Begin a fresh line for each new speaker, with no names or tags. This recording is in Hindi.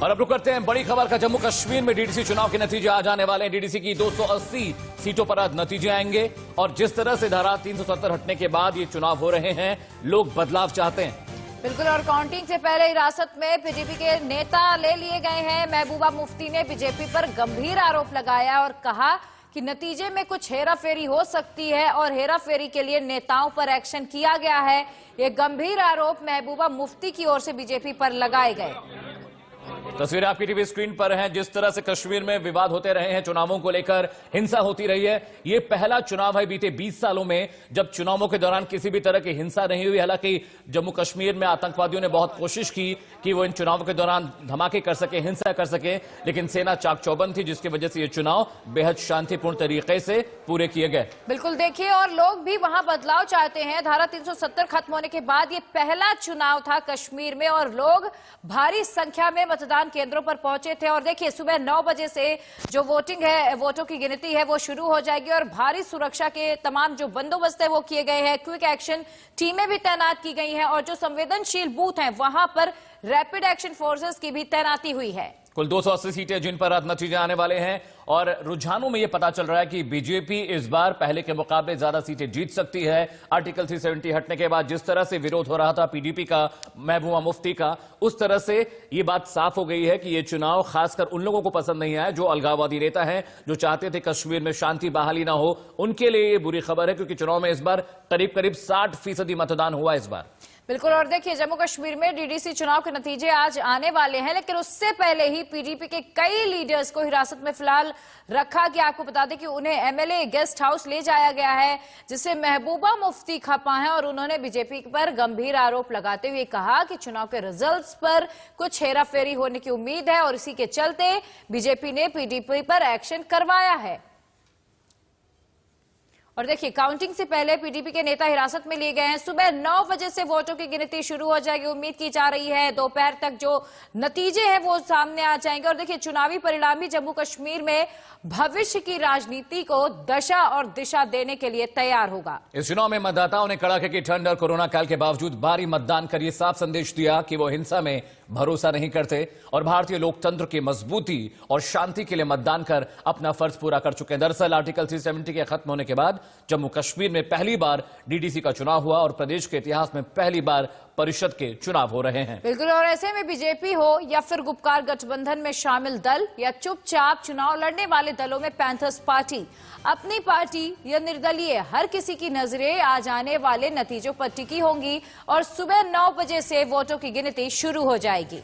और अब रुक करते हैं बड़ी खबर का। जम्मू कश्मीर में डीडीसी चुनाव के नतीजे आ जाने वाले हैं। डीडीसी की 280 सीटों पर आज नतीजे आएंगे और जिस तरह से धारा 370 हटने के बाद ये चुनाव हो रहे हैं, लोग बदलाव चाहते हैं।
बिल्कुल, और काउंटिंग से पहले हिरासत में पीडीपी के नेता ले लिए गए हैं। महबूबा मुफ्ती ने बीजेपी पर गंभीर आरोप लगाया और कहा कि नतीजे में कुछ हेराफेरी हो सकती है और हेराफेरी के लिए नेताओं पर एक्शन किया गया है। ये गंभीर आरोप महबूबा मुफ्ती की ओर से बीजेपी पर लगाए गए।
तस्वीरें आपकी टीवी स्क्रीन पर हैं। जिस तरह से कश्मीर में विवाद होते रहे हैं, चुनावों को लेकर हिंसा होती रही है, ये पहला चुनाव है बीते 20 सालों में जब चुनावों के दौरान किसी भी तरह की हिंसा नहीं हुई। हालांकि जम्मू कश्मीर में आतंकवादियों ने बहुत कोशिश की कि वो इन चुनावों के दौरान धमाके कर सके, हिंसा कर सके, लेकिन सेना चाक चौबंद थी, जिसकी वजह से ये चुनाव बेहद शांतिपूर्ण तरीके से पूरे किए गए।
बिल्कुल, देखिए, और लोग भी वहां बदलाव चाहते हैं। धारा 370 खत्म होने के बाद ये पहला चुनाव था कश्मीर में और लोग भारी संख्या में मतदान केंद्रों पर पहुंचे थे। और देखिए, सुबह 9 बजे से जो वोटिंग है, वोटों की गिनती है, वो शुरू हो जाएगी और भारी सुरक्षा के तमाम जो बंदोबस्त है वो किए गए हैं। क्विक एक्शन टीमें भी तैनात की गई हैं और जो संवेदनशील बूथ हैं वहां पर रैपिड एक्शन फोर्सेस की भी तैनाती हुई है।
कुल 280 सीटें जिन पर आज नतीजे आने वाले हैं और रुझानों में यह पता चल रहा है कि बीजेपी इस बार पहले के मुकाबले ज्यादा सीटें जीत सकती है। आर्टिकल 370 हटने के बाद जिस तरह से विरोध हो रहा था पीडीपी का, महबूबा मुफ्ती का, उस तरह से ये बात साफ हो गई है कि ये चुनाव खासकर उन लोगों को पसंद नहीं आया जो अलगाववादी नेता हैं, जो चाहते थे कश्मीर में शांति बहाली ना हो। उनके लिए ये बुरी खबर है क्योंकि चुनाव में इस बार करीब 60% मतदान हुआ इस बार।
बिल्कुल, और देखिए, जम्मू कश्मीर में डीडीसी चुनाव के नतीजे आज आने वाले हैं, लेकिन उससे पहले ही पीडीपी के कई लीडर्स को हिरासत में फिलहाल रखा गया। आपको बता दें कि उन्हें एमएलए गेस्ट हाउस ले जाया गया है, जिसे महबूबा मुफ्ती खपा है और उन्होंने बीजेपी पर गंभीर आरोप लगाते हुए कहा कि चुनाव के रिजल्ट्स पर कुछ हेराफेरी होने की उम्मीद है और इसी के चलते बीजेपी ने पीडीपी पर एक्शन करवाया है। और देखिए, काउंटिंग से पहले पीडीपी के नेता हिरासत में लिए गए हैं। सुबह 9 बजे से वोटों की गिनती शुरू हो जाएगी। उम्मीद की जा रही है दोपहर तक जो नतीजे हैं वो सामने आ जाएंगे। और देखिए, चुनावी परिणाम भी जम्मू कश्मीर में भविष्य की राजनीति को दशा और दिशा देने के लिए तैयार होगा।
इस चुनाव में मतदाताओं ने कड़ाके की ठंड और कोरोना काल के बावजूद भारी मतदान कर ये साफ संदेश दिया कि वो हिंसा में भरोसा नहीं करते और भारतीय लोकतंत्र की मजबूती और शांति के लिए मतदान कर अपना फर्ज पूरा कर चुके हैं। दरअसल आर्टिकल 370 के खत्म होने के बाद जम्मू कश्मीर में पहली बार डीडीसी का चुनाव हुआ और प्रदेश के इतिहास में पहली बार परिषद के चुनाव हो रहे हैं।
बिल्कुल, और ऐसे में बीजेपी हो या फिर गुपकार गठबंधन में शामिल दल या चुपचाप चुनाव लड़ने वाले दलों में पैंथर्स पार्टी, अपनी पार्टी या निर्दलीय, हर किसी की नजरें आज आने वाले नतीजों पर टिकी होंगी और सुबह 9 बजे से वोटों की गिनती शुरू हो जाएगी।